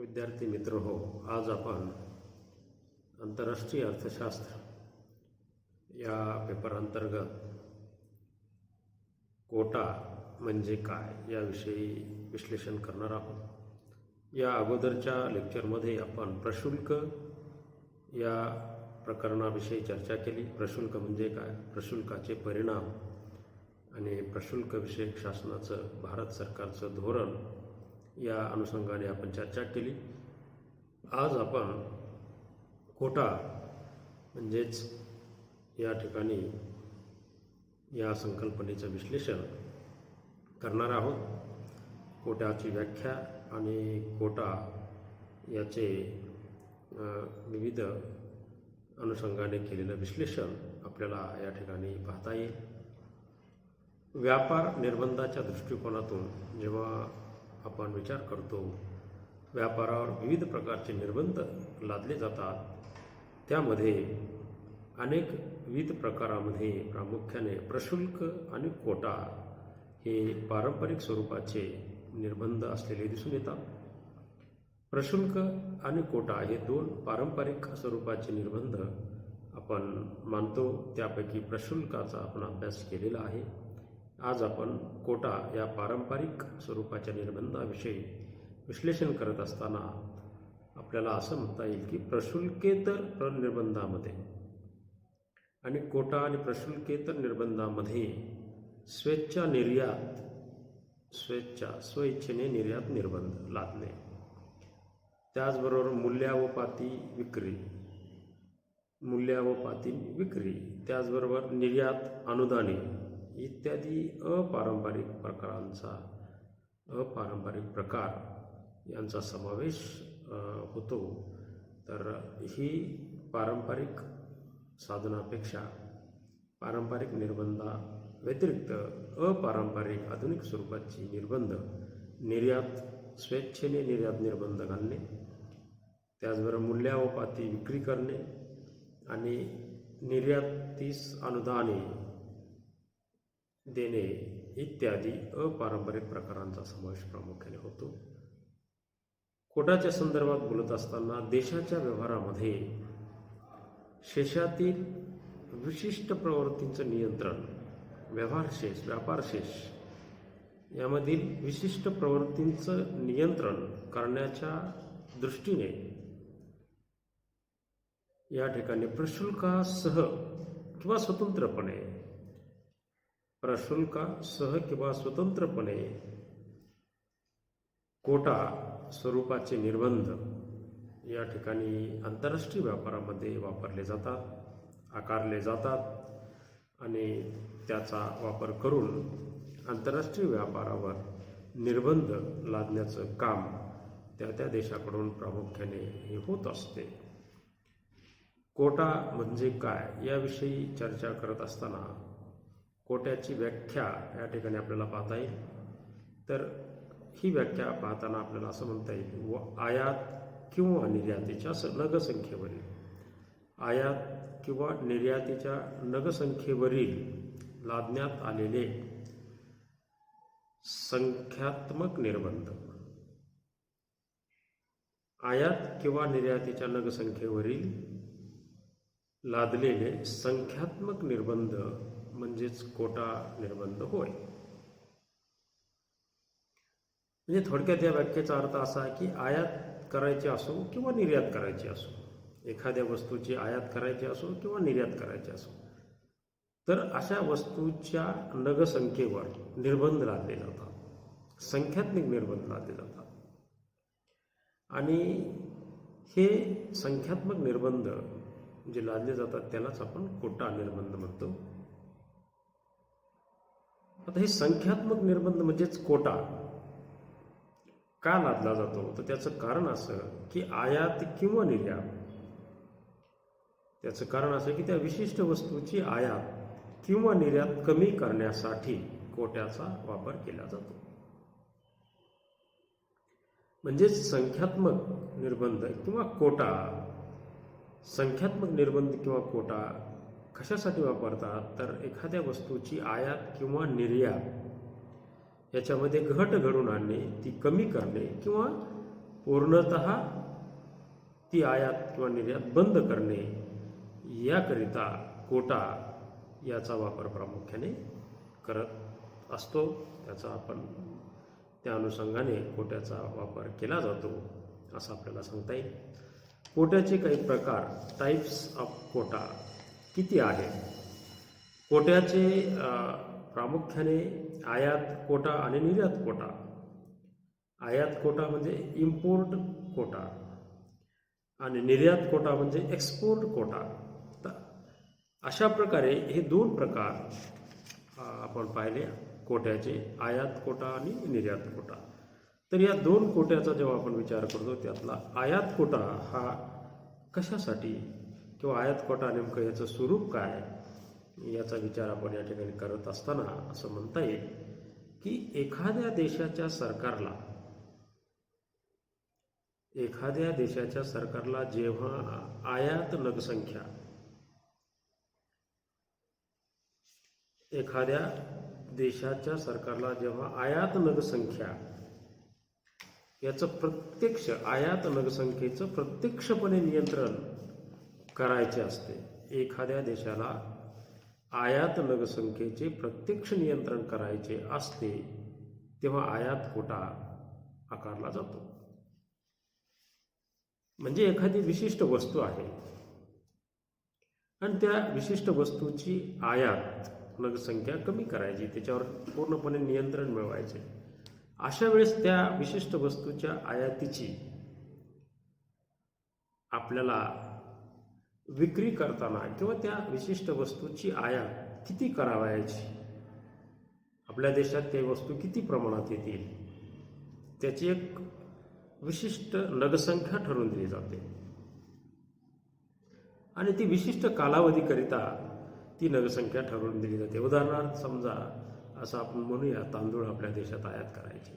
विद्यार्थी मित्र हो, आज आपण आंतरराष्ट्रीय अर्थशास्त्र या पेपर अंतर्गत कोटा म्हणजे काय याविषयी विश्लेषण करणार आहोत। या अगोदरच्या लेक्चरमध्ये आपण प्रशुल्क या प्रकरणाविषयी चर्चा केली। प्रशुल्क म्हणजे काय, प्रशुल्काचे परिणाम आणि प्रशुल्क विषयक शासनाचं भारत सरकारचं धोरण या अनुषंगाने आपण चर्चा केली। आज आपण कोटा म्हणजेच या ठिकाणी या संकल्पनेचं विश्लेषण करणार आहोत। कोटाची व्याख्या आणि कोटा याचे विविध अनुषंगाने केलेलं विश्लेषण आपल्याला या ठिकाणी पाहता येईल। व्यापार निर्बंधाच्या दृष्टिकोनातून जेव्हा आपण विचार करतो, व्यापारावर विविध प्रकारचे निर्बंध लादले जातात। त्यामध्ये अनेक विविध प्रकारामध्ये प्रामुख्याने प्रशुल्क आणि कोटा हे पारंपरिक स्वरूपाचे निर्बंध असलेले दिसून येतात। प्रशुल्क आणि कोटा हे दोन पारंपरिक स्वरूपाचे निर्बंध आपण मानतो। त्यापैकी प्रशुल्काचा आपण अभ्यास केलेला आहे। आज आपण कोटा या पारंपरिक स्वरूपाच्या निर्बंधाविषयी विश्लेषण करत असताना आपल्याला असं म्हणता येईल की प्रशुल्केतर निर्बंधामध्ये आणि कोटा आणि प्रशुल्केतर निर्बंधामध्ये स्वेच्छेने निर्यात निर्बंध लादणे, त्याचबरोबर मूल्यावपाती विक्री, त्याचबरोबर निर्यात अनुदाने इत्यादी अपारंपरिक प्रकार यांचा समावेश होतो। तर ही पारंपरिक साधनापेक्षा पारंपरिक निर्बंधा व्यतिरिक्त अपारंपरिक आधुनिक स्वरूपाची निर्बंध स्वेच्छेने निर्यात निर्बंध घालणे, त्याचबरोबर मूल्यावपाती विक्री करणे आणि निर्यातीस अनुदाने देणे इत्यादी अपारंपरिक प्रकारांचा समावेश प्रामुख्याने होतो। कोटाच्या संदर्भात बोलत असताना देशाच्या व्यवहारामध्ये शेषातील विशिष्ट प्रवृत्तींचं नियंत्रण, व्यापारशेष यामधील विशिष्ट प्रवृत्तींचं नियंत्रण करण्याच्या दृष्टीने या ठिकाणी प्रशुल्कासह किंवा स्वतंत्रपणे कोटा स्वरूपाचे निर्बंध या ठिकाणी आंतरराष्ट्रीय व्यापारामध्ये वापरले जातात, आकारले जातात आणि त्याचा वापर करून आंतरराष्ट्रीय व्यापारावर निर्बंध लादण्याचं काम त्या देशाकडून प्रामुख्याने हे होत असते। कोटा म्हणजे काय याविषयी चर्चा करत असताना कोट्याची व्याख्या या ठिकाणी आपल्याला पाहता येईल। तर ही व्याख्या पाहताना आपल्याला असं म्हणता येईल, आयात किंवा निर्यातीच्या नगसंख्येवरील लादण्यात आलेले संख्यात्मक निर्बंध। आयात किंवा निर्यातीच्या नगसंख्येवरील लादलेले संख्यात्मक निर्बंध म्हणजेच कोटा निर्बंध होय। म्हणजे थोडक्यात या व्याख्येचा अर्थ असा आहे की आयात करायची असो किंवा निर्यात करायची असो, एखाद्या वस्तूची आयात करायची असो किंवा निर्यात करायची असो, तर अशा वस्तूच्या नगसंख्येवर निर्बंध लादले जातात, संख्यात्मक निर्बंध लादले जातात। आणि हे संख्यात्मक निर्बंध जे लादले जातात त्यालाच आपण कोटा निर्बंध म्हणतो। आता हे संख्यात्मक निर्बंध म्हणजेच कोटा का लादला जातो, तर त्याचं कारण असं की आयात किंवा निर्यात, त्याचं कारण असं की त्या विशिष्ट वस्तूची आयात किंवा निर्यात कमी करण्यासाठी कोट्याचा वापर केला जातो। म्हणजेच संख्यात्मक निर्बंध किंवा कोटा, संख्यात्मक निर्बंध किंवा कोटा कशासाठी वापरतात, तर एखाद्या वस्तूची आयात किंवा निर्यात याच्यामध्ये घट घडून आणणे, ती कमी करणे किंवा पूर्णतः ती आयात किंवा निर्यात बंद करणे याकरिता कोटा याचा वापर प्रामुख्याने करत असतो. त्याचा आपण त्या अनुषंगाने कोट्याचा वापर केला जातो असं आपल्याला सांगता येईल. कोट्याचे काही प्रकार, टाइप्स ऑफ कोटा किती आहेत? कोट्याचे प्रामुख्याने आयात कोटा आणि निर्यात कोटा. आयात कोटा म्हणजे इम्पोर्ट कोटा आणि निर्यात कोटा म्हणजे एक्सपोर्ट कोटा. तर अशा प्रकारे हे दोन प्रकार आपण पाहिले कोट्याचे, आयात कोटा आणि निर्यात कोटा. तर या दोन कोट्याचा जेव्हा आपण विचार करतो त्यातला आयात कोटा हा कशासाठी किंवा आयात कोटा नेमकं याचं स्वरूप काय याचा विचार आपण या ठिकाणी करत असताना असं म्हणता येईल की एखाद्या देशाच्या सरकारला जेव्हा आयात नगसंख्या, एखाद्या देशाच्या सरकारला जेव्हा आयात नगसंख्या याचं प्रत्यक्ष, आयात नगसंख्येचं प्रत्यक्षपणे नियंत्रण करायचे असते, एखाद्या देशाला आयात नगसंख्येचे प्रत्यक्ष नियंत्रण करायचे असते, तेव्हा आयात कोटा आकारला जातो. म्हणजे एखादी विशिष्ट वस्तू आहे आणि त्या विशिष्ट वस्तूची आयात नगसंख्या कमी करायची, त्याच्यावर पूर्णपणे नियंत्रण मिळवायचे. अशा वेळेस त्या विशिष्ट वस्तूच्या आयातीची आपल्याला विक्री करताना किंवा त्या विशिष्ट वस्तूची आयात किती करावयाची, आपल्या देशात त्या वस्तू किती प्रमाणात येतील, त्याची एक विशिष्ट नगसंख्या ठरवून दिली जाते आणि ती विशिष्ट कालावधीकरिता ती नगसंख्या ठरवून दिली जाते. उदाहरणार्थ समजा असं आपण म्हणूया तांदूळ आपल्या देशात आयात करायचे,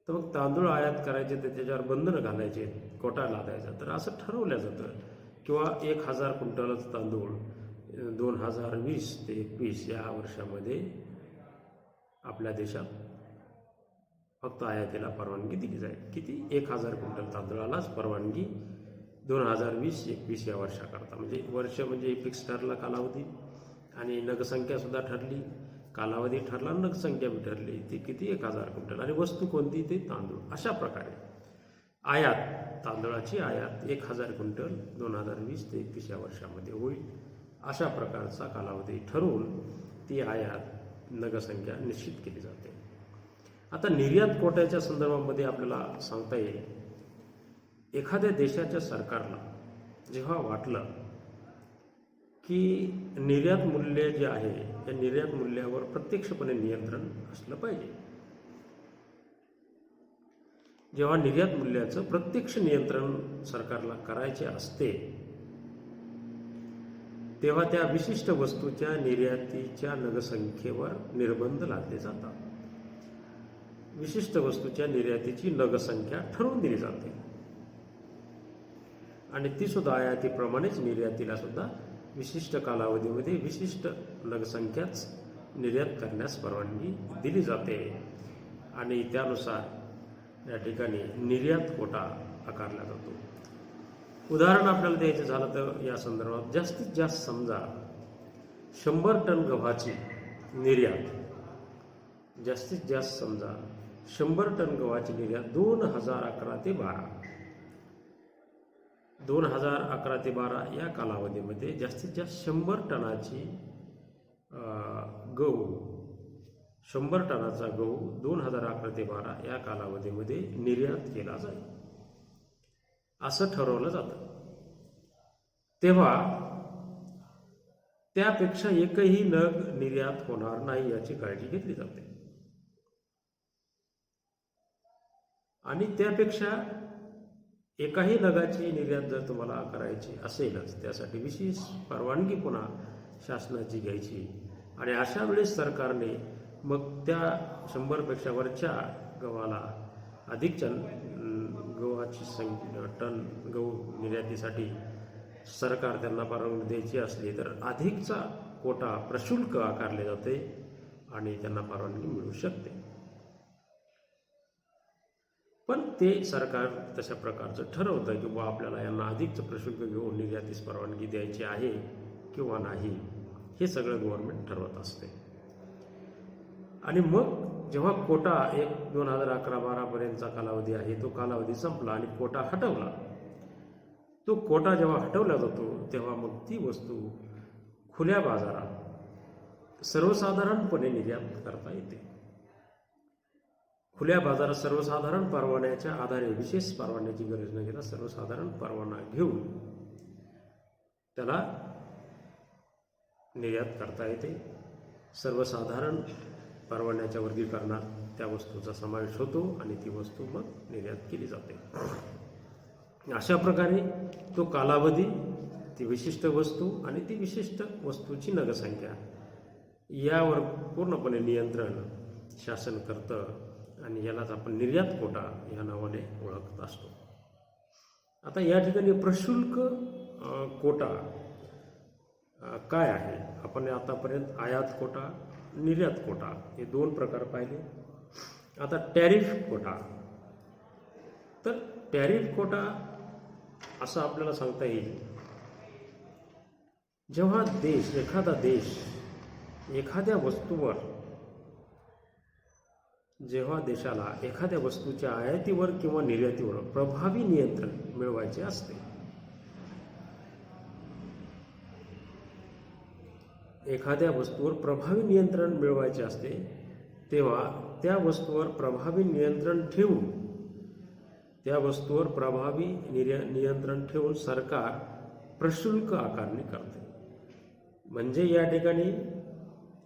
तर मग तांदूळ आयात करायचे तर त्याच्यावर बंधनं घालायचे, कोटा लादायचा, तर असं ठरवलं जातं. किंवा 1000 क्विंटलच तांदूळ 2020 ते 21 या वर्षामध्ये आपल्या देशात फक्त आयातीला परवानगी दिली जाईल. किती? 1000 क्विंटल तांदूळालाच परवानगी 2020-21 या वर्षाकरता. म्हणजे वर्ष म्हणजे फिक्स ठरला कालावधी आणि नगसंख्यासुद्धा ठरली, कालावधी ठरला, नगसंख्या बी ठरली. ती किती? 1000 क्विंटल. आणि वस्तू कोणती? ते तांदूळ. अशा प्रकारे आयात, तांदूळाची आयात 1000 क्विंटल 2020 ते 21 या वर्षामध्ये होईल. अशा प्रकारचा कालावधी ठरवून ती आयात नगसंख्या निश्चित केली जाते. आता निर्यात कोट्याच्या संदर्भामध्ये आपल्याला सांगता येईल, एखाद्या देशाच्या सरकारला जेव्हा वाटलं की निर्यात मूल्य जे आहे या निर्यात मूल्यावर प्रत्यक्षपणे नियंत्रण असलं पाहिजे, जेव्हा निर्यात मूल्याचं प्रत्यक्ष नियंत्रण सरकारला करायचे असते, तेव्हा त्या विशिष्ट वस्तूच्या निर्यातीच्या नगसंख्येवर निर्बंध लादले जातात. विशिष्ट वस्तूच्या निर्यातीची नगसंख्या ठरवून दिली जाते आणि ती सुद्धा आयातीप्रमाणेच निर्यातीला सुद्धा विशिष्ट कालावधीमध्ये विशिष्ट नगसंख्याच निर्यात करण्यास परवानगी दिली जाते आणि त्यानुसार या ठिकाणी निर्यात कोटा आकारला जातो. उदाहरण आपल्याला द्यायचं झालं तर या संदर्भात जास्तीत जास्त समजा 100 टन गव्हाची निर्यात, जास्तीत जास्त समजा 100 टन गव्हाची निर्यात 2011 ते 12 या कालावधीमध्ये जास्तीत जास्त 100 टनाची गहू, 100 टनाचा गहू 2011 ते 12 या कालावधीमध्ये निर्यात केला जाईल असं ठरवलं जातं. तेव्हा त्यापेक्षा एकही नग निर्यात होणार नाही याची काळजी घेतली जाते आणि त्यापेक्षा एकाही नगाची निर्यात जर तुम्हाला करायची असेलच त्यासाठी विशेष परवानगी पुन्हा शासनाची घ्यायची आणि अशा वेळेस सरकारने मग त्या 100पेक्षा वरच्या गव्हाला अधिकच्या गव्हाची टन गहू निर्यातीसाठी सरकार त्यांना परवानगी द्यायची असली तर अधिकचा कोटा प्रशुल्क आकारले जाते आणि त्यांना परवानगी मिळू शकते. पण ते सरकार तशा प्रकारचं ठरवतं की आपल्याला यांना अधिकचं प्रशुल्क घेऊन निर्यातीस परवानगी द्यायची आहे किंवा नाही, हे सगळं गव्हर्नमेंट ठरवत असते. आणि मग जेव्हा कोटा 2011-12पर्यंतचा कालावधी आहे, तो कालावधी संपला आणि कोटा हटवला. तो कोटा जेव्हा हटवला जातो तेव्हा मग ती वस्तू खुल्या बाजारात सर्वसाधारणपणे निर्यात करता येते. खुल्या बाजारात सर्वसाधारण परवान्याच्या आधारे, विशेष परवान्याची गरज न घेता सर्वसाधारण परवाना घेऊन त्याला निर्यात करता येते. सर्वसाधारण परवान्याच्या वर्गीकरणात त्या वस्तूचा समावेश होतो आणि ती वस्तू मग निर्यात केली जाते. अशा प्रकारे तो कालावधी, ती विशिष्ट वस्तू आणि ती विशिष्ट वस्तूची नगसंख्या यावर पूर्णपणे नियंत्रण शासन करतं आणि यालाच आपण निर्यात कोटा या नावाने ओळखत असतो. आता या ठिकाणी प्रशुल्क कोटा काय आहे? आपण आतापर्यंत आयात कोटा, निर्यात कोटा हे 2 प्रकार पाहिले. आता टॅरिफ कोटा. तर टॅरिफ कोटा असं आपल्याला सांगता येईल, जेव्हा एखादा देश एखाद्या वस्तूवर, जेव्हा देशाला एखाद्या वस्तूच्या आयातीवर किंवा निर्यातीवर प्रभावी नियंत्रण मिळवायचे असते, एखाद्या वस्तूवर प्रभावी नियंत्रण मिळवायचे असते, तेव्हा त्या वस्तूवर प्रभावी नियंत्रण ठेवून, त्या वस्तूवर प्रभावी नियंत्रण ठेवून सरकार प्रशुल्क आकारणी करते. म्हणजे या ठिकाणी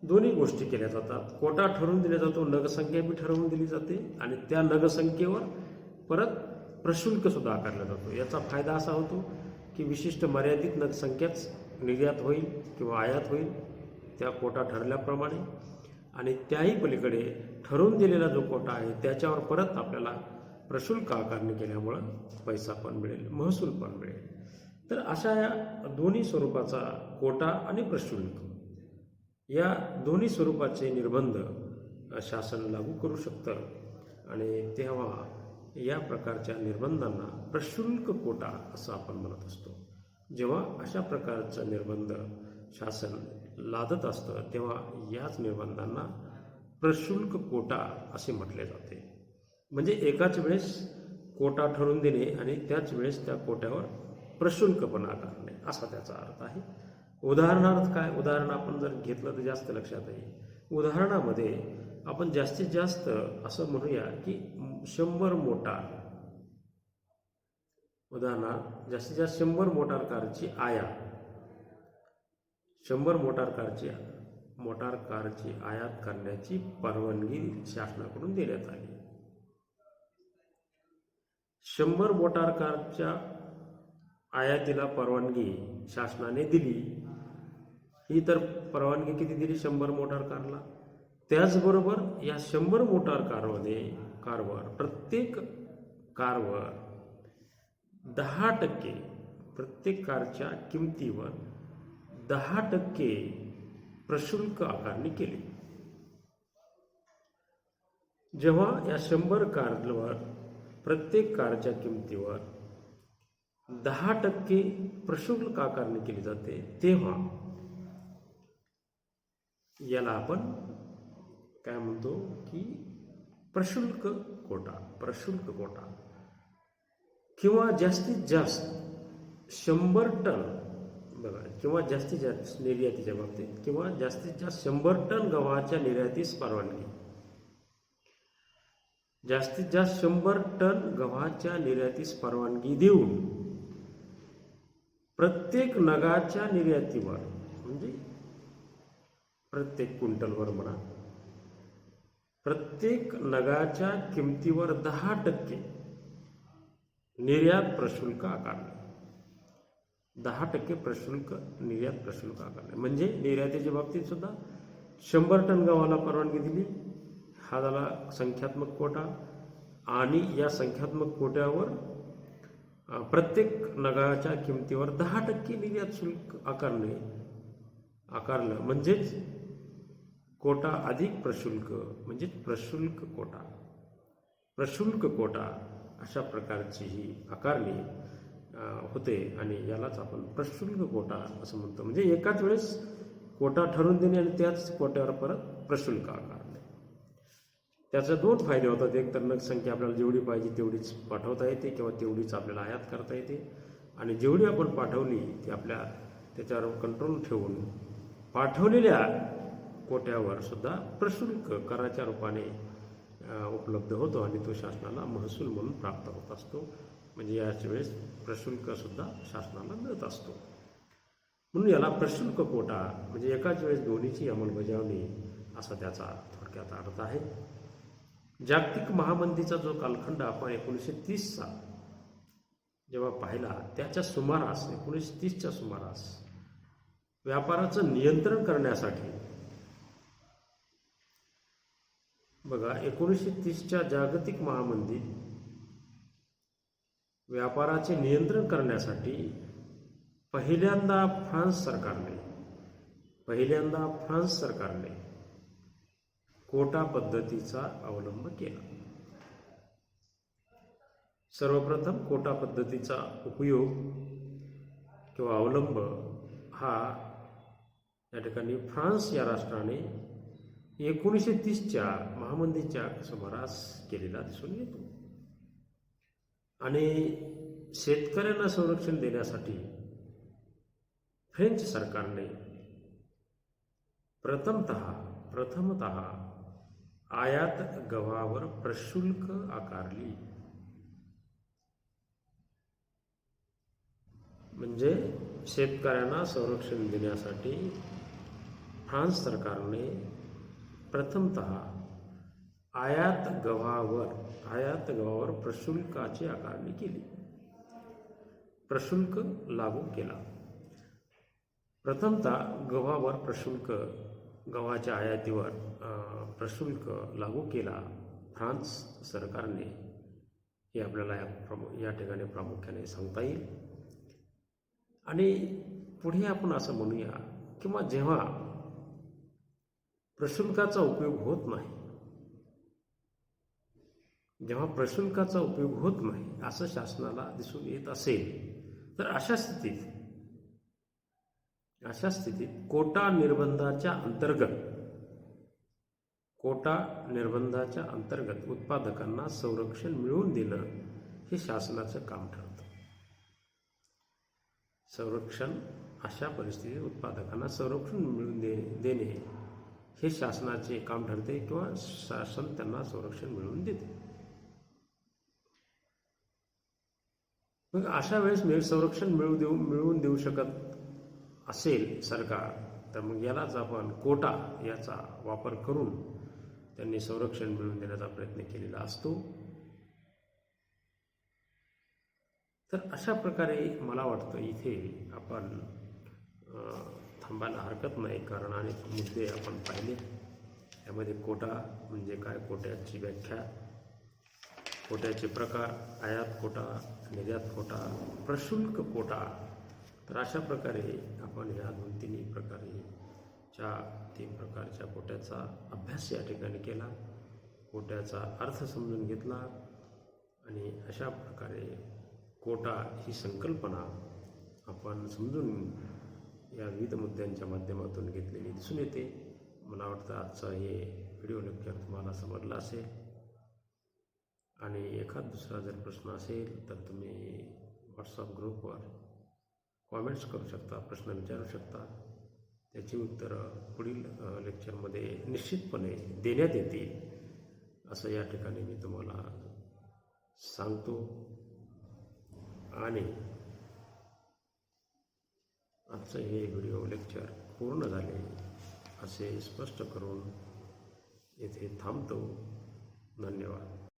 दोन्ही गोष्टी केल्या जातात. कोटा ठरवून दिला जातो, नगसंख्या बी ठरवून दिली जाते आणि त्या नगसंख्येवर परत प्रशुल्क सुद्धा आकारला जातो. याचा फायदा असा होतो की विशिष्ट मर्यादित नगसंख्याच निर्यात होईल किंवा आयात होईल त्या कोटा ठरल्याप्रमाणे, आणि त्याही पलीकडे ठरवून दिलेला जो कोटा आहे त्याच्यावर परत आपल्याला प्रशुल्क आकारणी केल्यामुळं पैसा पण मिळेल, महसूल पण मिळेल. तर अशा या दोन्ही स्वरूपाचा कोटा आणि प्रशुल्क, या दोन्ही स्वरूपाचे निर्बंध शासन लागू करू शकतं आणि तेव्हा या प्रकारच्या निर्बंधांना प्रशुल्क कोटा असं आपण म्हणत असतो. जेव्हा अशा प्रकारचं निर्बंध शासन लादत असतं तेव्हा याच निर्बंधांना प्रशुल्क कोटा असे म्हटले जाते. म्हणजे एकाच वेळेस कोटा ठरवून देणे आणि त्याच वेळेस त्या कोट्यावर प्रशुल्क पण आकारणे असा त्याचा अर्थ आहे. उदाहरणार्थ काय? उदाहरण आपण जर घेतलं तर जास्त लक्षात येईल. उदाहरणामध्ये आपण जास्तीत जास्त असं म्हणूया की 100 मोटार, उदाहरणार्थ जास्तीत जास्त 100 मोटार कारची आयात, 100 मोटार कारची आयात करण्याची परवानगी शासनाकडून देण्यात आली. 100 मोटार कारच्या आयातीला परवानगी शासनाने दिली. ही तर परवानगी किती दिली? 100 मोटार कारला. त्याचबरोबर या 100 मोटार कारवर प्रत्येक कारवर 10%, प्रत्येक कारच्या किमतीवर 10% प्रशुल्क आकारणी केली. जेव्हा या 100 कारवर प्रत्येक कारच्या किमतीवर 10% प्रशुल्क आकारणी केली जाते तेव्हा याला आपण काय म्हणतो की प्रशुल्क कोटा. किंवा जास्तीत जास्त 100 टन, बघा, किंवा जास्तीत जास्त निर्यातीच्या बाबतीत, किंवा जास्तीत जास्त 100 टन गव्हाच्या निर्यातीस परवानगी, जास्तीत जास्त 100 टन गव्हाच्या निर्यातीस परवानगी देऊन प्रत्येक नगाच्या निर्यातीवर, म्हणजे प्रत्येक क्विंटलवर म्हणा, प्रत्येक नगाच्या किमतीवर 10% निर्यात प्रशुल्क आकारणे. 10% प्रशुल्क, निर्यात प्रशुल्क आकारणे. म्हणजे निर्यातीच्या बाबतीत सुद्धा 100 टन गव्हाला परवानगी दिली, हा झाला संख्यात्मक कोटा, आणि या संख्यात्मक कोट्यावर प्रत्येक नगाच्या किमतीवर 10% निर्यात शुल्क आकारलं म्हणजेच कोटा अधिक प्रशुल्क, म्हणजे प्रशुल्क कोटा. प्रशुल्क कोटा अशा प्रकारची ही आकारणी होते आणि यालाच आपण प्रशुल्क कोटा असं म्हणतो. म्हणजे एकाच वेळेस कोटा ठरवून देणे आणि त्याच कोट्यावर परत प्रशुल्क आकारणे. त्याचे दोन फायदे होतात. एक तर नग संख्या आपल्याला जेवढी पाहिजे तेवढीच पाठवता येते किंवा तेवढीच आपल्याला आयात करता येते आणि जेवढी आपण पाठवली ती आपल्या त्याच्यावर कंट्रोल ठेवून पाठवलेल्या कोट्यावर सुद्धा प्रशुल्क कराच्या रूपाने उपलब्ध होतो आणि तो शासनाला महसूल म्हणून प्राप्त होत असतो. म्हणजे याच वेळेस प्रशुल्कसुद्धा शासनाला मिळत असतो. म्हणून याला प्रशुल्क कोटा म्हणजे एकाच वेळेस दोन्हीची अंमलबजावणी असा त्याचा थोडक्यात अर्थ आहे. जागतिक महामंदीचा जो कालखंड आपण 1930चा जेव्हा पाहिला त्याच्या सुमारास 1930च्या सुमारास व्यापाराचं नियंत्रण करण्यासाठी बघा 1930च्या जागतिक महामंदीत व्यापाराचे नियंत्रण करण्यासाठी पहिल्यांदा फ्रान्स सरकारने कोटा पद्धतीचा अवलंब केला. सर्वप्रथम कोटा पद्धतीचा उपयोग किंवा अवलंब हा या ठिकाणी फ्रान्स या राष्ट्राने 1930च्या महामंदीच्या सुमारास केलेला दिसून येतो. आणि शेतकऱ्यांना संरक्षण देण्यासाठी फ्रेंच सरकारने प्रथमतः आयात गव्हावर प्रशुल्क आकारली. म्हणजे शेतकऱ्यांना संरक्षण देण्यासाठी फ्रान्स सरकारने प्रथमतः आयात गव्हावर प्रशुल्काची आकारणी केली, प्रशुल्क लागू केला. प्रथमतः गव्हाच्या आयातीवर प्रशुल्क लागू केला फ्रान्स सरकारने, हे आपल्याला या ठिकाणी प्रामुख्याने सांगता येईल. आणि पुढे आपण असं म्हणूया किंवा जेव्हा प्रशुल्काचा उपयोग होत नाही असं शासनाला दिसून येत असेल तर अशा स्थितीत कोटा निर्बंधाच्या अंतर्गत उत्पादकांना संरक्षण मिळवून देणं हे शासनाचं काम ठरतं. अशा परिस्थितीत उत्पादकांना संरक्षण मिळवून देणे हे शासनाचे काम ठरते किंवा शासन त्यांना संरक्षण मिळवून देते. मग अशा वेळेस संरक्षण मिळवून देऊ शकत असेल सरकार तर मग यालाच आपण कोटा याचा वापर करून त्यांनी संरक्षण मिळवून देण्याचा प्रयत्न केलेला असतो. तर अशा प्रकारे मला वाटतं इथे आपण थांबायला हरकत नाही, कारण अनेक मुद्दे आपण पाहिले. यामध्ये कोटा म्हणजे काय, कोट्याची व्याख्या, कोट्याचे प्रकार, आयात कोटा, निर्यात कोटा, प्रशुल्क कोटा. तर अशा प्रकारे आपण ह्या तीन प्रकारच्या कोट्याचा अभ्यास या ठिकाणी केला, कोट्याचा अर्थ समजून घेतला आणि अशा प्रकारे कोटा ही संकल्पना आपण समजून या विविध मुद्द्यांच्या माध्यमातून घेतलेली दिसून येते. मला वाटतं आजचं हे व्हिडिओ लेक्चर तुम्हाला समजलं असेल आणि एखाद दुसरा जर प्रश्न असेल तर तुम्ही व्हॉट्सअप ग्रुपवर कॉमेंट्स करू शकता, प्रश्न विचारू शकता. त्याची उत्तरं पुढील लेक्चरमध्ये निश्चितपणे देण्यात येतील असं या ठिकाणी मी तुम्हाला सांगतो. आणि आजचं हे व्हिडिओ लेक्चर पूर्ण झाले असे स्पष्ट करून येथे थांबतो. धन्यवाद.